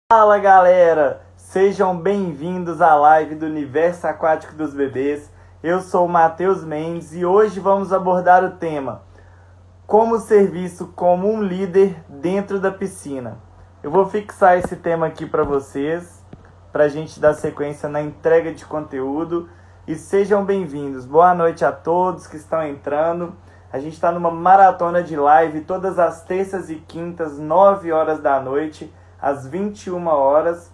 Fala galera, sejam bem-vindos à live do Universo Aquático dos Bebês. Eu sou o Matheus Mendes e hoje vamos abordar o tema como ser visto como um líder dentro da piscina. Eu vou fixar esse tema aqui para vocês, para a gente dar sequência na entrega de conteúdo. E sejam bem-vindos, boa noite a todos que estão entrando. A gente está numa maratona de live todas as terças e quintas, 9 horas da noite, às 21 horas.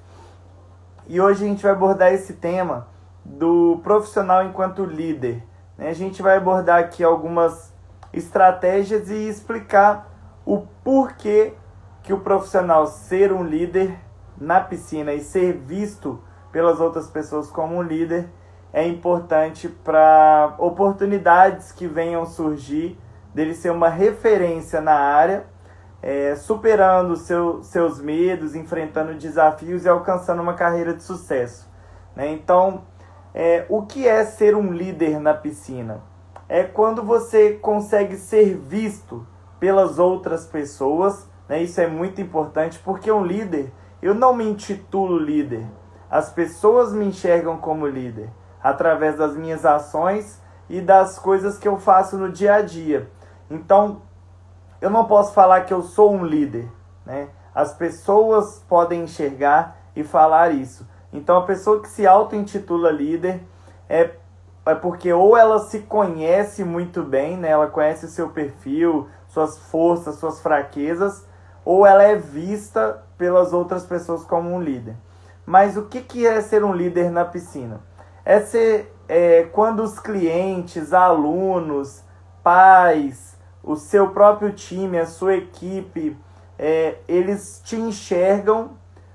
E hoje a gente vai abordar esse tema do profissional enquanto líder, né? A gente vai abordar aqui algumas estratégias e explicar o porquê que o profissional ser um líder na piscina e ser visto pelas outras pessoas como um líder é importante para oportunidades que venham surgir, dele ser uma referência na área, superando seus medos, enfrentando desafios e alcançando uma carreira de sucesso, né? Então, o que é ser um líder na piscina? É quando você consegue ser visto pelas outras pessoas, né? Isso é muito importante, porque um líder, eu não me intitulo líder, as pessoas me enxergam como líder, através das minhas ações e das coisas que eu faço no dia a dia. Então, eu não posso falar que eu sou um líder, né? As pessoas podem enxergar e falar isso. Então, a pessoa que se auto-intitula líder é porque ou ela se conhece muito bem, né? Ela conhece o seu perfil, suas forças, suas fraquezas, ou ela é vista pelas outras pessoas como um líder. Mas o que é ser um líder na piscina? Quando os clientes, alunos, pais, o seu próprio time, a sua equipe, eles te enxergam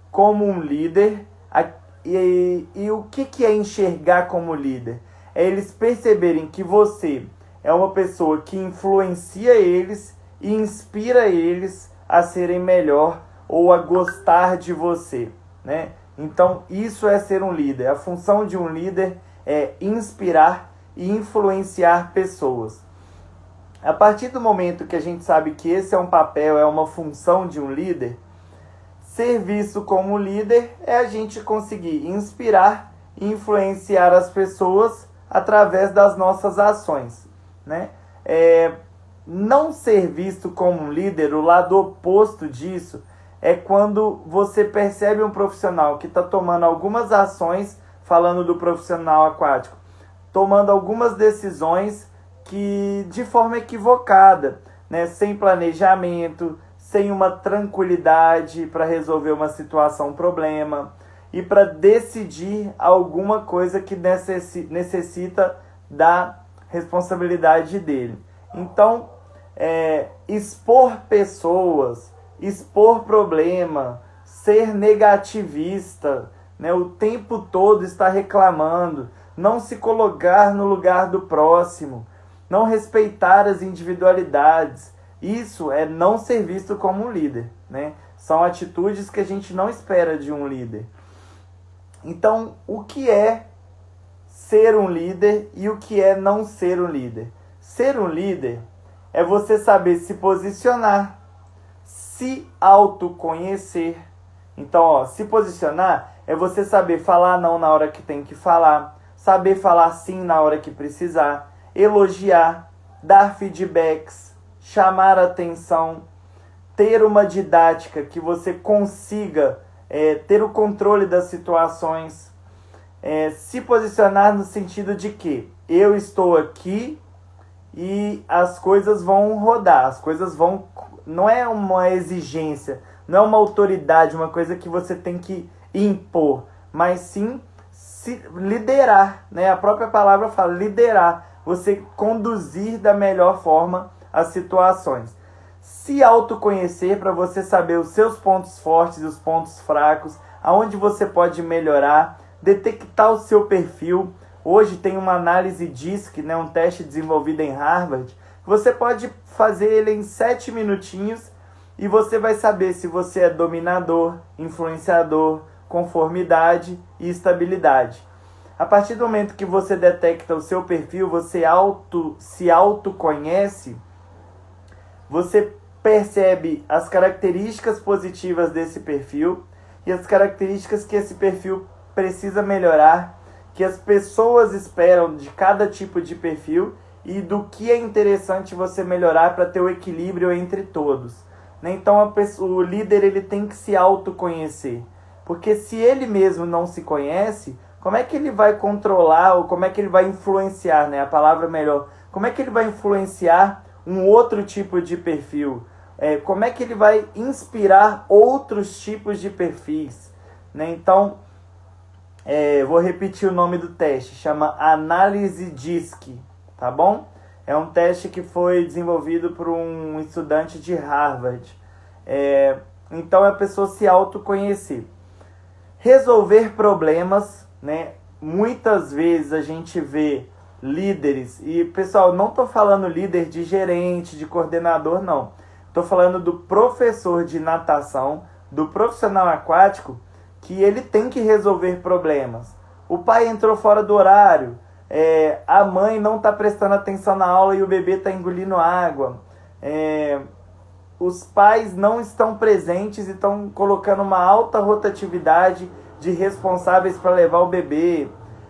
como um líder. E o que é enxergar como líder? É eles perceberem que você é uma pessoa que influencia eles e inspira eles a serem melhor ou a gostar de você, né? Então, isso é ser um líder. A função de um líder é inspirar e influenciar pessoas. A partir do momento que a gente sabe que esse é um papel, é uma função de um líder, ser visto como líder é a gente conseguir inspirar e influenciar as pessoas através das nossas ações, né? Não ser visto como um líder, o lado oposto disso, é quando você percebe um profissional que está tomando algumas ações, falando do profissional aquático, tomando algumas decisões que de forma equivocada, né? Sem planejamento, sem uma tranquilidade para resolver uma situação, um problema, e para decidir alguma coisa que necessita da responsabilidade dele. Então, expor pessoas, expor problema, ser negativista, né? O tempo todo estar reclamando, não se colocar no lugar do próximo, não respeitar as individualidades. Isso é não ser visto como um líder, né? São atitudes que a gente não espera de um líder. Então, o que é ser um líder e o que é não ser um líder? Ser um líder é você saber se posicionar, se autoconhecer. Então, se posicionar é você saber falar não na hora que tem que falar, saber falar sim na hora que precisar, elogiar, dar feedbacks, chamar atenção, ter uma didática que você consiga ter o controle das situações, se posicionar no sentido de que eu estou aqui e as coisas vão rodar, as coisas vão... Não é uma exigência, não é uma autoridade, uma coisa que você tem que impor, mas sim se liderar, né? A própria palavra fala liderar, você conduzir da melhor forma as situações. Se autoconhecer para você saber os seus pontos fortes e os pontos fracos, aonde você pode melhorar, detectar o seu perfil. Hoje tem uma análise DISC, né, um teste desenvolvido em Harvard, que você pode fazer ele em 7 minutinhos e você vai saber se você é dominador, influenciador, conformidade e estabilidade. A partir do momento que você detecta o seu perfil, você se autoconhece, você percebe as características positivas desse perfil e as características que esse perfil precisa melhorar, que as pessoas esperam de cada tipo de perfil e do que é interessante você melhorar para ter o equilíbrio entre todos. Então o líder ele tem que se autoconhecer, porque se ele mesmo não se conhece, como é que ele vai controlar ou como é que ele vai influenciar, né? A palavra melhor, como é que ele vai influenciar um outro tipo de perfil? Como é que ele vai inspirar outros tipos de perfis, né? Então, vou repetir o nome do teste, chama Análise DISC, tá bom? É um teste que foi desenvolvido por um estudante de Harvard. Então, é a pessoa se autoconhecer. Resolver problemas, né? Muitas vezes a gente vê líderes, e pessoal, não estou falando líder de gerente, de coordenador, não. Estou falando do professor de natação, do profissional aquático, que ele tem que resolver problemas. O pai entrou fora do horário, a mãe não está prestando atenção na aula e o bebê está engolindo água. Os pais não estão presentes e estão colocando uma alta rotatividade de responsáveis para levar o bebê.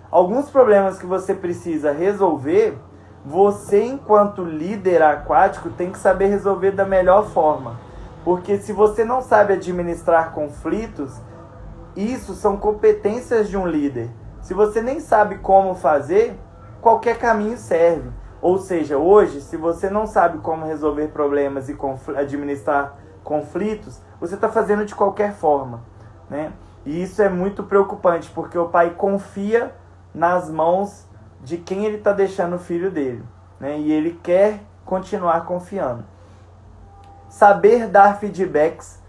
Alguns problemas que você precisa resolver, você, enquanto líder aquático, tem que saber resolver da melhor forma. Porque se você não sabe administrar conflitos, isso são competências de um líder. Se você nem sabe como fazer, qualquer caminho serve. Ou seja, hoje, se você não sabe como resolver problemas e administrar conflitos, você está fazendo de qualquer forma, né? E isso é muito preocupante, porque o pai confia nas mãos de quem ele está deixando o filho dele, né? E ele quer continuar confiando. Saber dar feedbacks.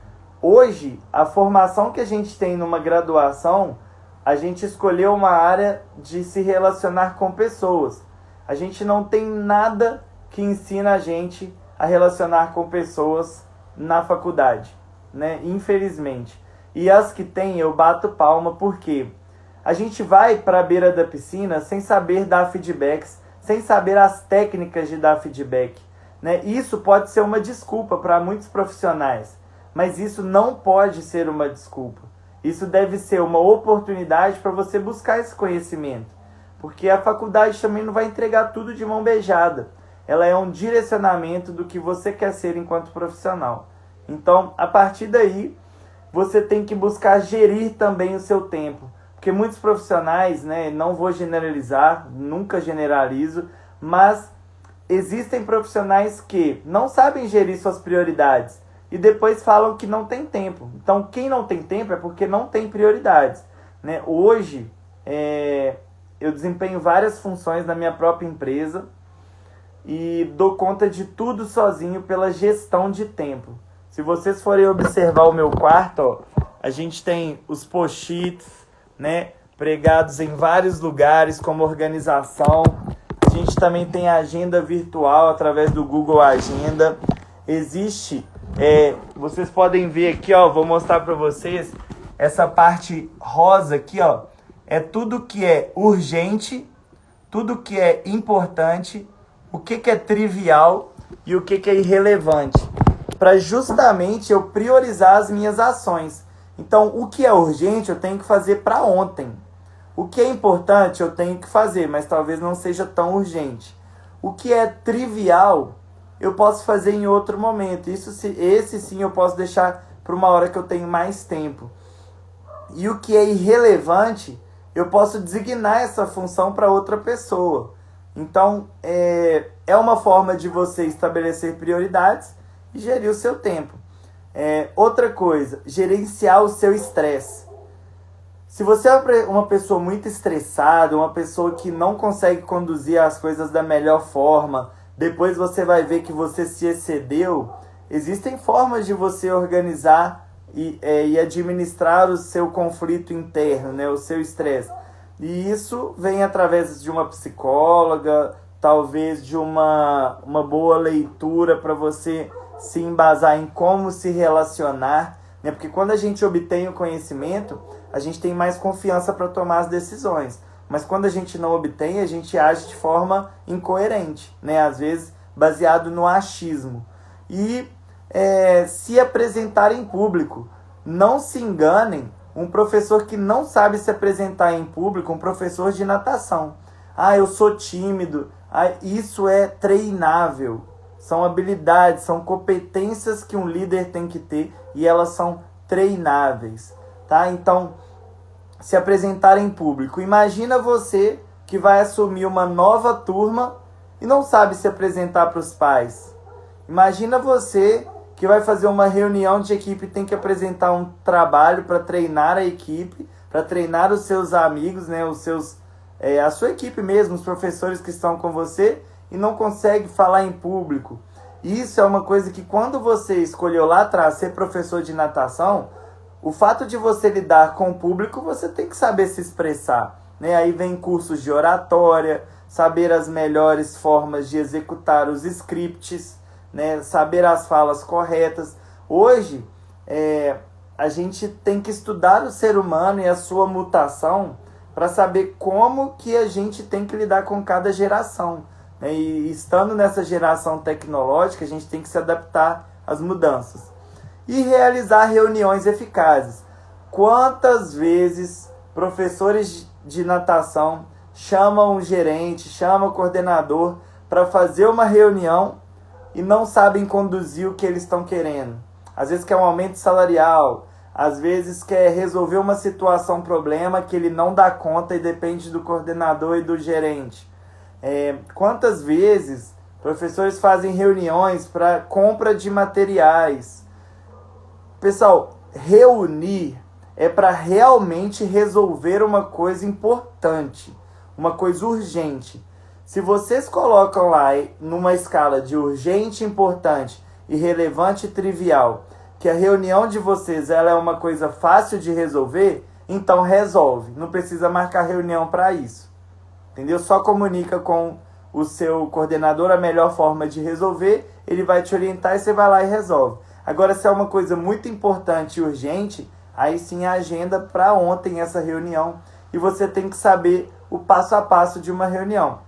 Hoje, a formação que a gente tem numa graduação, a gente escolheu uma área de se relacionar com pessoas. A gente não tem nada que ensina a gente a relacionar com pessoas na faculdade, né? Infelizmente. E as que tem, eu bato palma, porque a gente vai para a beira da piscina sem saber dar feedbacks, sem saber as técnicas de dar feedback, né? Isso pode ser uma desculpa para muitos profissionais, mas isso não pode ser uma desculpa. Isso deve ser uma oportunidade para você buscar esse conhecimento. Porque a faculdade também não vai entregar tudo de mão beijada. Ela é um direcionamento do que você quer ser enquanto profissional. Então, a partir daí, você tem que buscar gerir também o seu tempo. Porque muitos profissionais, né, não vou generalizar, nunca generalizo, mas existem profissionais que não sabem gerir suas prioridades e depois falam que não tem tempo. Então, quem não tem tempo é porque não tem prioridades, né? Hoje, eu desempenho várias funções na minha própria empresa e dou conta de tudo sozinho pela gestão de tempo. Se vocês forem observar o meu quarto, ó, a gente tem os post-its, né, pregados em vários lugares como organização. A gente também tem a agenda virtual através do Google Agenda. Existe, vocês podem ver aqui, ó, vou mostrar para vocês, essa parte rosa aqui, ó, é tudo que é urgente, tudo que é importante, o que é trivial e o que é irrelevante, para justamente eu priorizar as minhas ações. Então, o que é urgente eu tenho que fazer para ontem. O que é importante eu tenho que fazer, mas talvez não seja tão urgente. O que é trivial eu posso fazer em outro momento. Esse sim eu posso deixar para uma hora que eu tenho mais tempo. E o que é irrelevante, eu posso designar essa função para outra pessoa. Então, é uma forma de você estabelecer prioridades e gerir o seu tempo. Outra coisa, gerenciar o seu estresse. Se você é uma pessoa muito estressada, uma pessoa que não consegue conduzir as coisas da melhor forma, depois você vai ver que você se excedeu, existem formas de você organizar e administrar o seu conflito interno, né, o seu estresse. E isso vem através de uma psicóloga, talvez de uma boa leitura para você se embasar em como se relacionar, né? Porque quando a gente obtém o conhecimento, a gente tem mais confiança para tomar as decisões. Mas quando a gente não obtém, a gente age de forma incoerente, né? Às vezes baseado no achismo. E se apresentar em público. Não se enganem um professor que não sabe se apresentar em público, um professor de natação. Ah, eu sou tímido. Ah, isso é treinável. São habilidades, são competências que um líder tem que ter e elas são treináveis, tá? Então, se apresentar em público. Imagina você que vai assumir uma nova turma e não sabe se apresentar para os pais. Imagina você que vai fazer uma reunião de equipe e tem que apresentar um trabalho para treinar a equipe, para treinar os seus amigos, né, a sua equipe mesmo, os professores que estão com você, e não consegue falar em público. Isso é uma coisa que quando você escolheu lá atrás ser professor de natação, o fato de você lidar com o público, você tem que saber se expressar, né? Aí vem cursos de oratória, saber as melhores formas de executar os scripts, né? Saber as falas corretas. Hoje, a gente tem que estudar o ser humano e a sua mutação para saber como que a gente tem que lidar com cada geração, né? E estando nessa geração tecnológica, a gente tem que se adaptar às mudanças. E realizar reuniões eficazes. Quantas vezes professores de natação chamam o gerente, chamam o coordenador para fazer uma reunião e não sabem conduzir o que eles estão querendo? Às vezes quer um aumento salarial, às vezes quer resolver uma situação, um problema que ele não dá conta e depende do coordenador e do gerente. Quantas vezes professores fazem reuniões para compra de materiais? Pessoal, reunir é para realmente resolver uma coisa importante, uma coisa urgente. Se vocês colocam lá numa escala de urgente, importante, irrelevante e trivial, que a reunião de vocês ela é uma coisa fácil de resolver, então resolve. Não precisa marcar reunião para isso. Entendeu? Só comunica com o seu coordenador a melhor forma de resolver, ele vai te orientar e você vai lá e resolve. Agora, se é uma coisa muito importante e urgente, aí sim a agenda para ontem essa reunião e você tem que saber o passo a passo de uma reunião.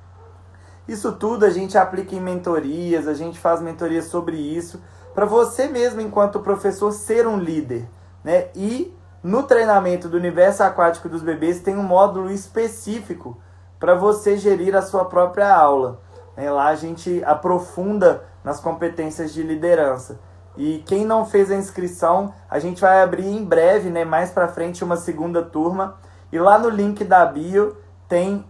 Isso tudo a gente aplica em mentorias, a gente faz mentorias sobre isso, para você mesmo, enquanto professor, ser um líder, né? E no treinamento do Universo Aquático dos Bebês tem um módulo específico para você gerir a sua própria aula. Lá a gente aprofunda nas competências de liderança. E quem não fez a inscrição, a gente vai abrir em breve, né, mais para frente, uma segunda turma. E lá no link da bio tem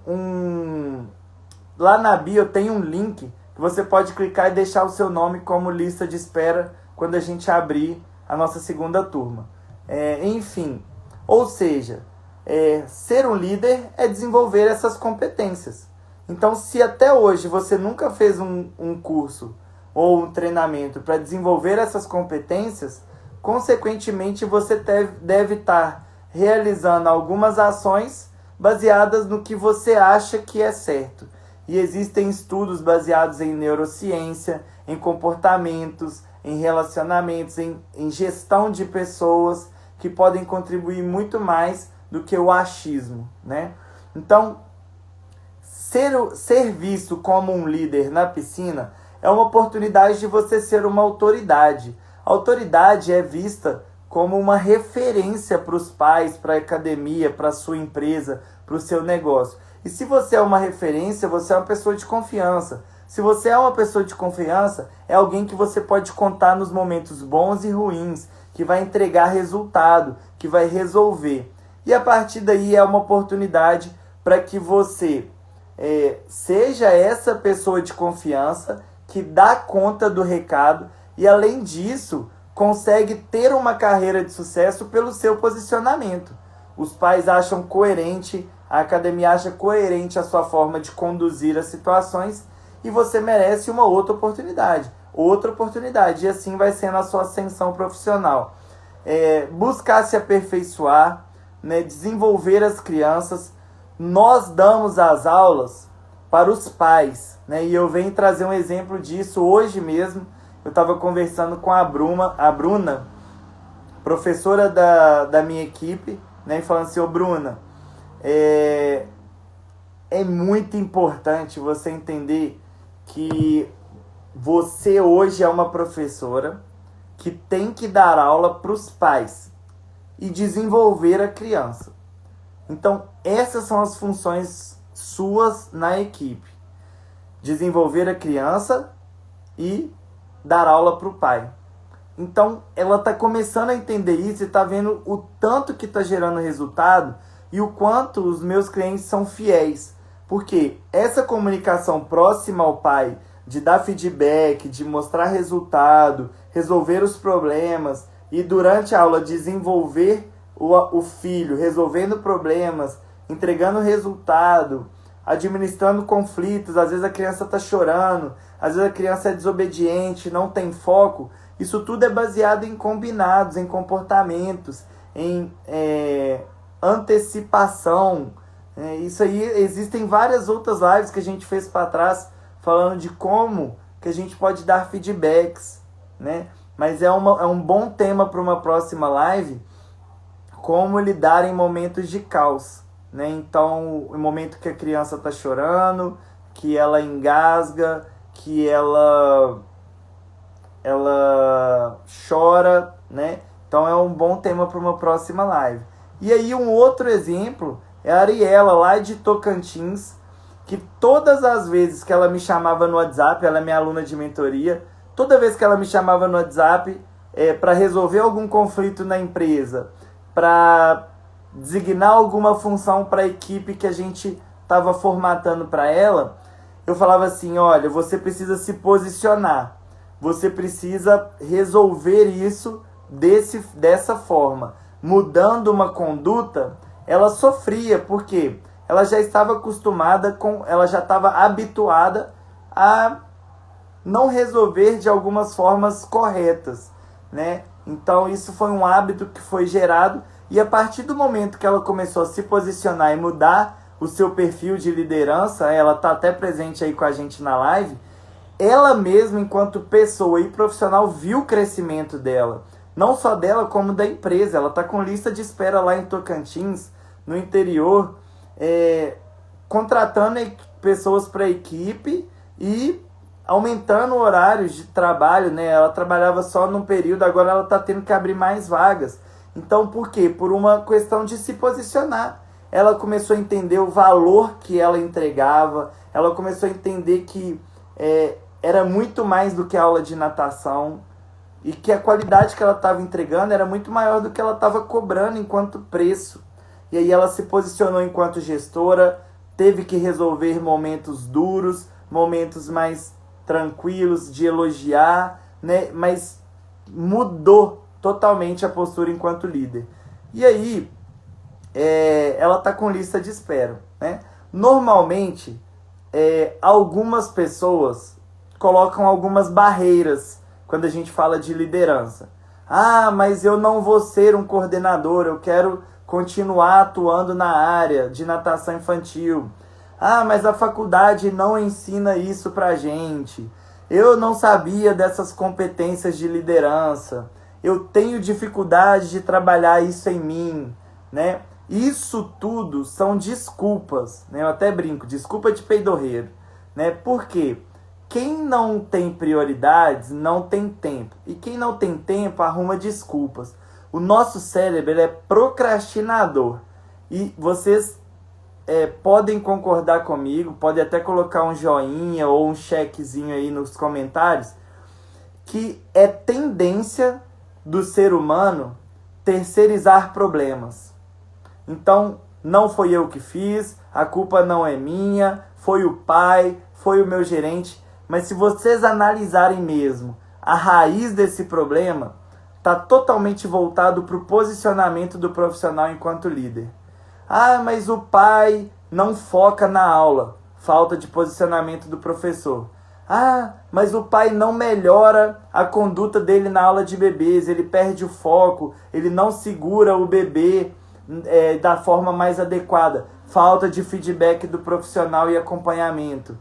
Lá na bio tem um link que você pode clicar e deixar o seu nome como lista de espera quando a gente abrir a nossa segunda turma. Enfim, ou seja, ser um líder é desenvolver essas competências. Então, se até hoje você nunca fez um curso ou um treinamento para desenvolver essas competências, consequentemente você deve estar realizando algumas ações baseadas no que você acha que é certo. E existem estudos baseados em neurociência, em comportamentos, em relacionamentos, em gestão de pessoas, que podem contribuir muito mais do que o achismo, né? Então, ser visto como um líder na piscina é uma oportunidade de você ser uma autoridade. A autoridade é vista como uma referência para os pais, para a academia, para a sua empresa, para o seu negócio. E se você é uma referência, você é uma pessoa de confiança. Se você é uma pessoa de confiança, é alguém que você pode contar nos momentos bons e ruins, que vai entregar resultado, que vai resolver. E a partir daí é uma oportunidade para que você seja essa pessoa de confiança que dá conta do recado e, além disso, consegue ter uma carreira de sucesso pelo seu posicionamento. Os pais acham coerente, a academia acha coerente a sua forma de conduzir as situações e você merece uma outra oportunidade. E assim vai sendo a sua ascensão profissional. Buscar se aperfeiçoar, né, desenvolver as crianças. Nós damos as aulas para os pais, né, e eu venho trazer um exemplo disso hoje mesmo. Eu estava conversando com a Bruna, professora da minha equipe, né, e falando assim: ô Bruna, é muito importante você entender que você hoje é uma professora que tem que dar aula para os pais. e desenvolver a criança. Então, essas são as funções suas na equipe. Desenvolver a criança e dar aula para o pai. Então, ela está começando a entender isso e está vendo o tanto que está gerando resultado e o quanto os meus clientes são fiéis. Porque essa comunicação próxima ao pai, de dar feedback, de mostrar resultado, resolver os problemas e durante a aula desenvolver o filho, resolvendo problemas, entregando resultado, administrando conflitos, às vezes a criança está chorando, às vezes a criança é desobediente, não tem foco. Isso tudo é baseado em combinados, em comportamentos, em antecipação. Isso aí, existem várias outras lives que a gente fez para trás, falando de como que a gente pode dar feedbacks, né? Mas é um bom tema para uma próxima live, como lidar em momentos de caos, né? Então, o momento que a criança está chorando, que ela engasga, que ela chora, né? Então é um bom tema para uma próxima live. E aí um outro exemplo é a Ariela, lá de Tocantins, que todas as vezes que ela me chamava no WhatsApp, ela é minha aluna de mentoria, toda vez que ela me chamava no WhatsApp para resolver algum conflito na empresa, para designar alguma função para a equipe que a gente estava formatando para ela, eu falava assim, olha, você precisa se posicionar, você precisa resolver isso dessa forma. Mudando uma conduta, ela sofria, porque ela já estava acostumada ela já estava habituada a não resolver de algumas formas corretas, né? Então isso foi um hábito que foi gerado, e a partir do momento que ela começou a se posicionar e mudar o seu perfil de liderança, ela está até presente aí com a gente na live, ela mesma, enquanto pessoa e profissional, viu o crescimento dela. Não só dela, como da empresa. Ela está com lista de espera lá em Tocantins, no interior, contratando pessoas para a equipe e aumentando horários de trabalho, né? Ela trabalhava só num período, agora ela está tendo que abrir mais vagas. Então, por quê? Por uma questão de se posicionar. Ela começou a entender o valor que ela entregava, ela começou a entender que era muito mais do que a aula de natação, e que a qualidade que ela estava entregando era muito maior do que ela estava cobrando enquanto preço. E aí ela se posicionou enquanto gestora, teve que resolver momentos duros, momentos mais tranquilos de elogiar, né? Mas mudou totalmente a postura enquanto líder. E aí ela está com lista de espera, né? Normalmente, algumas pessoas colocam algumas barreiras quando a gente fala de liderança. Ah, mas eu não vou ser um coordenador, eu quero continuar atuando na área de natação infantil. Ah, mas a faculdade não ensina isso pra gente. Eu não sabia dessas competências de liderança. Eu tenho dificuldade de trabalhar isso em mim, né? Isso tudo são desculpas, né? Eu até brinco, desculpa de peidorreiro, né? Por quê? Quem não tem prioridades não tem tempo. E quem não tem tempo arruma desculpas. O nosso cérebro ele é procrastinador. E vocês podem concordar comigo, podem até colocar um joinha ou um chequezinho aí nos comentários, que é tendência do ser humano terceirizar problemas. Então, não foi eu que fiz, a culpa não é minha, foi o pai, foi o meu gerente. Mas se vocês analisarem mesmo a raiz desse problema, está totalmente voltado para o posicionamento do profissional enquanto líder. Ah, mas o pai não foca na aula, falta de posicionamento do professor. Ah, mas o pai não melhora a conduta dele na aula de bebês, ele perde o foco, ele não segura o bebê da forma mais adequada, falta de feedback do profissional e acompanhamento.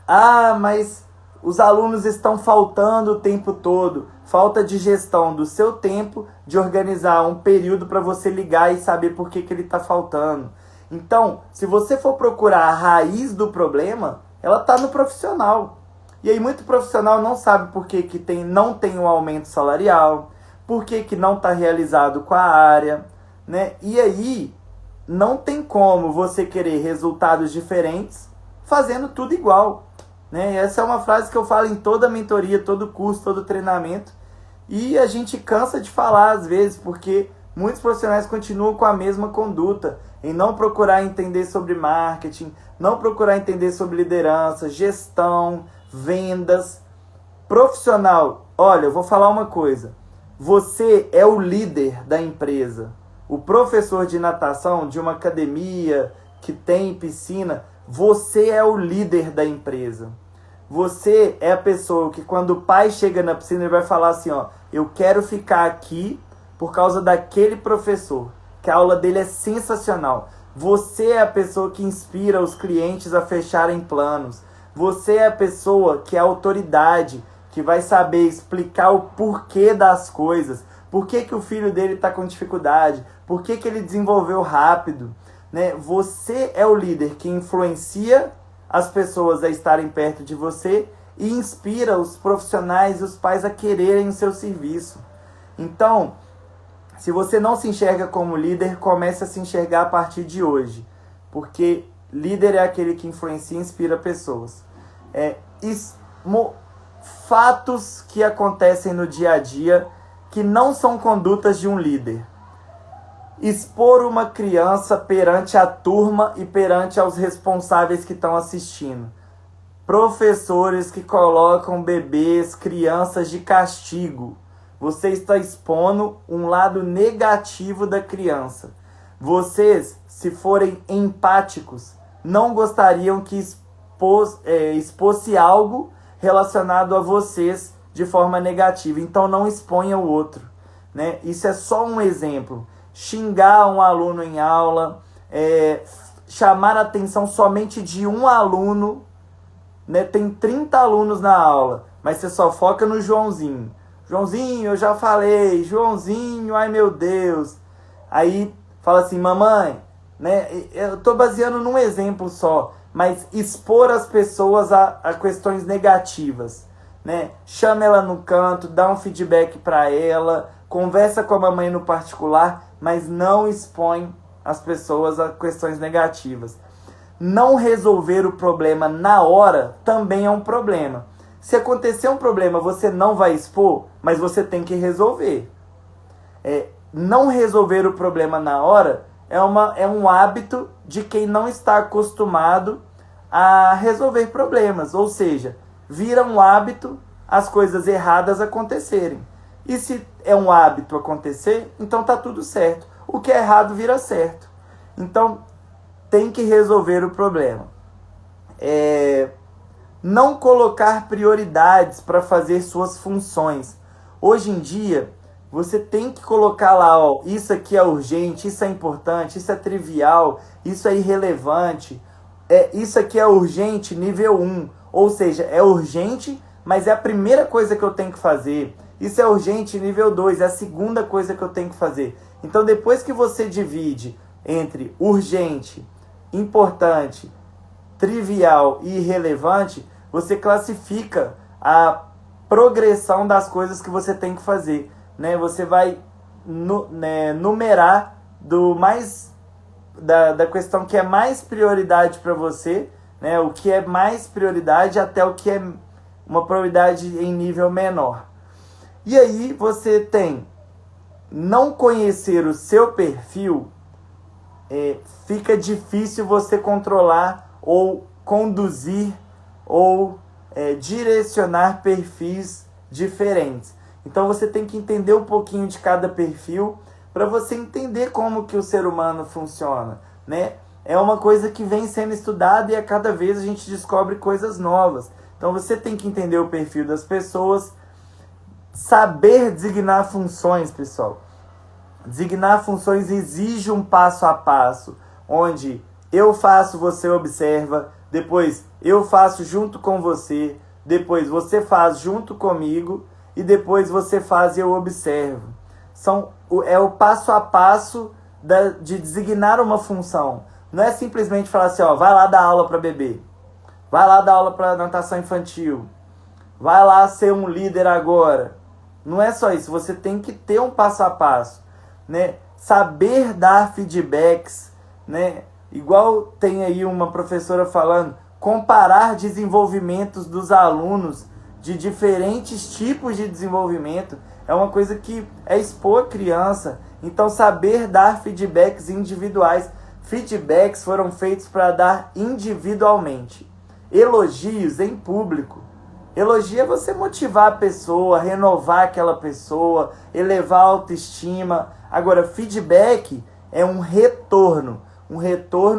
Ah, mas os alunos estão faltando o tempo todo. Falta de gestão do seu tempo, de organizar um período para você ligar e saber por que ele está faltando. Então, se você for procurar a raiz do problema, ela está no profissional. E aí muito profissional não sabe por que não tem um aumento salarial, por que que não está realizado com a área, né? E aí não tem como você querer resultados diferentes fazendo tudo igual, né? Essa é uma frase que eu falo em toda mentoria, todo curso, todo treinamento, e a gente cansa de falar às vezes, porque muitos profissionais continuam com a mesma conduta, em não procurar entender sobre marketing, não procurar entender sobre liderança, gestão, vendas. Profissional, olha, eu vou falar uma coisa, você é o líder da empresa. O professor de natação de uma academia que tem piscina, você é o líder da empresa. Você é a pessoa que quando o pai chega na piscina, ele vai falar assim, ó, eu quero ficar aqui por causa daquele professor, que a aula dele é sensacional. Você é a pessoa que inspira os clientes a fecharem planos. Você é a pessoa que é a autoridade, que vai saber explicar o porquê das coisas. Por que que o filho dele está com dificuldade? Por que que ele desenvolveu rápido? Né? Você é o líder que influencia as pessoas a estarem perto de você e inspira os profissionais e os pais a quererem o seu serviço. Então, se você não se enxerga como líder, comece a se enxergar a partir de hoje. Porque líder é aquele que influencia e inspira pessoas. Fatos que acontecem no dia a dia que não são condutas de um líder. Expor uma criança perante a turma e perante aos responsáveis que estão assistindo. Professores que colocam bebês, crianças de castigo. Você está expondo um lado negativo da criança. Vocês, se forem empáticos, não gostariam que expôsse algo relacionado a vocês de forma negativa. Então não exponha o outro, né? Isso é só um exemplo. Xingar um aluno em aula, chamar a atenção somente de um aluno, né? Tem 30 alunos na aula, mas você só foca no Joãozinho. Joãozinho, eu já falei, Joãozinho, ai meu Deus. Aí fala assim, mamãe, né? Eu tô baseando num exemplo só, mas expor as pessoas a questões negativas, né? Chama ela no canto, dá um feedback para ela, conversa com a mamãe no particular, mas não expõe as pessoas a questões negativas. Não resolver o problema na hora também é um problema. Se acontecer um problema, você não vai expor, mas você tem que resolver. Não resolver o problema na hora é um hábito de quem não está acostumado a resolver problemas. Ou seja, vira um hábito as coisas erradas acontecerem. E se é um hábito acontecer, então tá tudo certo. O que é errado vira certo. Então, tem que resolver o problema. Não colocar prioridades para fazer suas funções. Hoje em dia, você tem que colocar lá, ó, isso aqui é urgente, isso é importante, isso é trivial, isso é irrelevante. Isso aqui é urgente nível 1. Ou seja, é urgente, mas é a primeira coisa que eu tenho que fazer. Isso é urgente nível 2, é a segunda coisa que eu tenho que fazer. Então, depois que você divide entre urgente, importante, trivial e irrelevante, você classifica a progressão das coisas que você tem que fazer, né? Você vai numerar da questão que é mais prioridade para você, né? O que é mais prioridade até o que é uma prioridade em nível menor. E aí você tem não conhecer o seu perfil, fica difícil você controlar ou conduzir ou direcionar perfis diferentes. Então você tem que entender um pouquinho de cada perfil para você entender como que o ser humano funciona, né? É uma coisa que vem sendo estudada e a cada vez a gente descobre coisas novas. Então você tem que entender o perfil das pessoas, saber designar funções, pessoal. Designar funções exige um passo a passo, onde eu faço, você observa, depois eu faço junto com você, depois você faz junto comigo e depois você faz e eu observo. É o passo a passo de designar uma função. Não é simplesmente falar assim, ó, vai lá dar aula para bebê, vai lá dar aula para natação infantil, vai lá ser um líder agora. não é só isso, você tem que ter um passo a passo, né? Saber dar feedbacks, né? Igual tem aí uma professora falando, comparar desenvolvimentos dos alunos de diferentes tipos de desenvolvimento é uma coisa que é expor a criança. Então, saber dar feedbacks individuais. Feedbacks foram feitos para dar individualmente. Elogios em público. Elogio é você motivar a pessoa, renovar aquela pessoa, elevar a autoestima. Agora, feedback é um retorno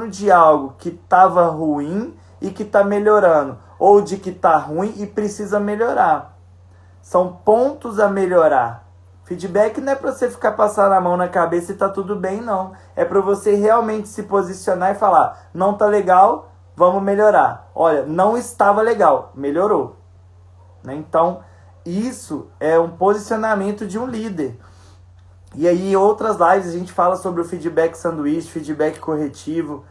de algo que estava ruim e que está melhorando, ou de que está ruim e precisa melhorar. São pontos a melhorar. Feedback não é para você ficar passando a mão na cabeça e tá tudo bem, não. É para você realmente se posicionar e falar, não tá legal, vamos melhorar. Olha, não estava legal, melhorou. Né? Então, isso é um posicionamento de um líder. E aí, em outras lives, a gente fala sobre o feedback sanduíche, feedback corretivo.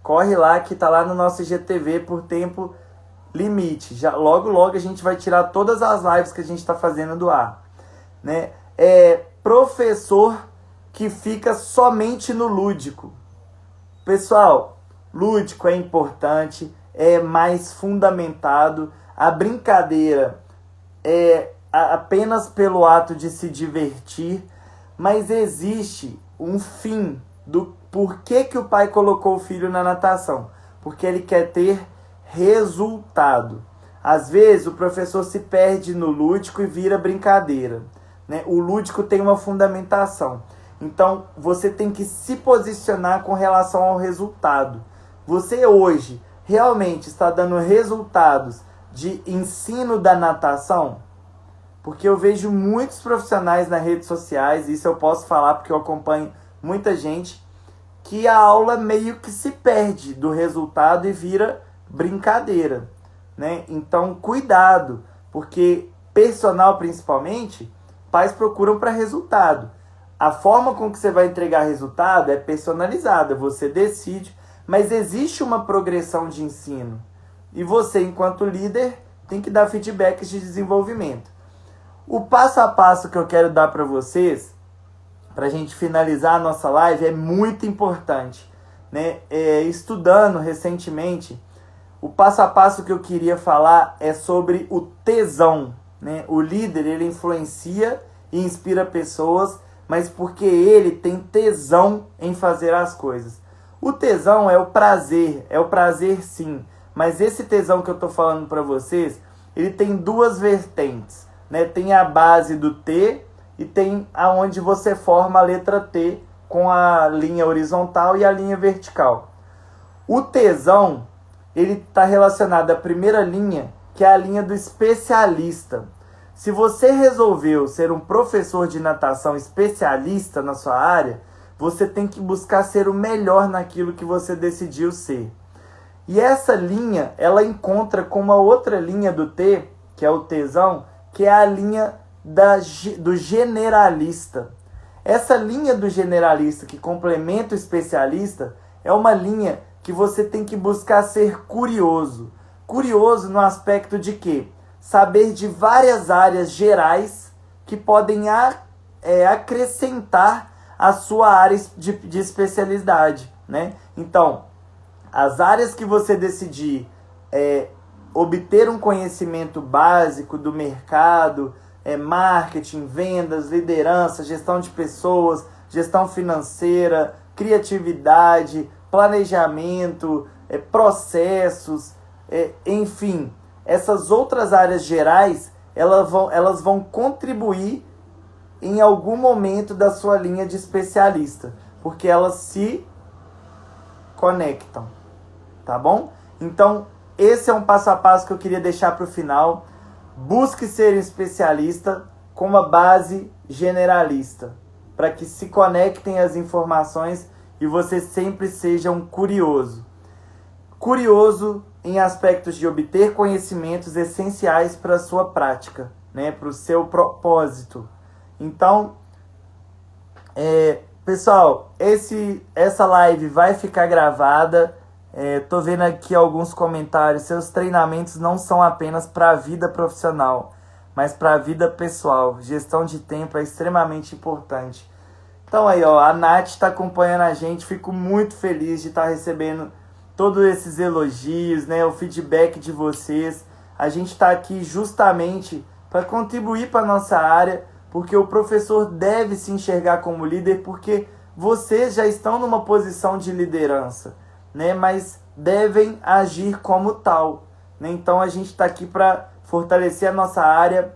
Corre lá, que tá lá no nosso IGTV por tempo limite. Já, logo a gente vai tirar todas as lives que a gente está fazendo do ar. Né? Professor que fica somente no lúdico. Pessoal, lúdico é importante, é mais fundamentado. A brincadeira é apenas pelo ato de se divertir, mas existe um fim do porquê que o pai colocou o filho na natação. Porque ele quer ter resultado. Às vezes o professor se perde no lúdico e vira brincadeira. Né? O lúdico tem uma fundamentação. Então você tem que se posicionar com relação ao resultado. Você hoje realmente está dando resultados de ensino da natação? Porque eu vejo muitos profissionais nas redes sociais, isso eu posso falar porque eu acompanho muita gente, que a aula meio que se perde do resultado e vira brincadeira. Né? Então, cuidado, porque personal principalmente, pais procuram para resultado. A forma com que você vai entregar resultado é personalizada, você decide, mas existe uma progressão de ensino. E você, enquanto líder, tem que dar feedbacks de desenvolvimento. O passo a passo que eu quero dar para vocês, para a gente finalizar a nossa live, é muito importante. Né? Estudando recentemente, o passo a passo que eu queria falar é sobre o tesão. Né? O líder, ele influencia e inspira pessoas, mas porque ele tem tesão em fazer as coisas. O tesão é o prazer sim, mas esse tesão que eu estou falando para vocês, ele tem duas vertentes. Né? Tem a base do T e tem aonde você forma a letra T com a linha horizontal e a linha vertical. O tesão, ele está relacionado à primeira linha, que é a linha do especialista. Se você resolveu ser um professor de natação especialista na sua área, você tem que buscar ser o melhor naquilo que você decidiu ser. E essa linha, ela encontra com uma outra linha do T, que é o tesão, que é a linha do generalista. Essa linha do generalista que complementa o especialista é uma linha que você tem que buscar ser curioso. Curioso no aspecto de quê? Saber de várias áreas gerais que podem acrescentar a sua área de especialidade. Né? Então, as áreas que você decidir obter um conhecimento básico do mercado, marketing, vendas, liderança, gestão de pessoas, gestão financeira, criatividade, planejamento, processos, enfim, essas outras áreas gerais, elas vão contribuir em algum momento da sua linha de especialista, porque elas se conectam, tá bom? Então, esse é um passo a passo que eu queria deixar para o final. Busque ser um especialista com uma base generalista, para que se conectem as informações e você sempre seja um curioso. Curioso em aspectos de obter conhecimentos essenciais para a sua prática, né? Para o seu propósito. Então, pessoal, essa live vai ficar gravada. Tô vendo aqui alguns comentários. Seus treinamentos não são apenas para a vida profissional, mas para a vida pessoal. Gestão de tempo é extremamente importante. Então aí, ó, a Nath está acompanhando a gente, fico muito feliz de estar recebendo todos esses elogios, né, o feedback de vocês. A gente está aqui justamente para contribuir para a nossa área, porque o professor deve se enxergar como líder, porque vocês já estão numa posição de liderança, né, mas devem agir como tal, né? Então a gente está aqui para fortalecer a nossa área,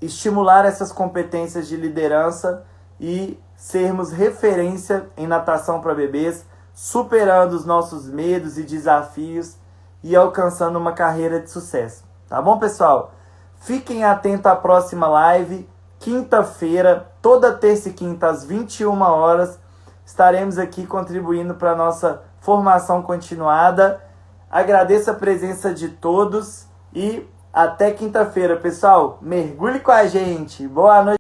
estimular essas competências de liderança e sermos referência em natação para bebês, superando os nossos medos e desafios e alcançando uma carreira de sucesso. Tá bom, pessoal? Fiquem atentos à próxima live, quinta-feira, toda terça e quinta às 21 horas, estaremos aqui contribuindo para a nossa formação continuada. Agradeço a presença de todos e até quinta-feira, pessoal. Mergulhe com a gente. Boa noite.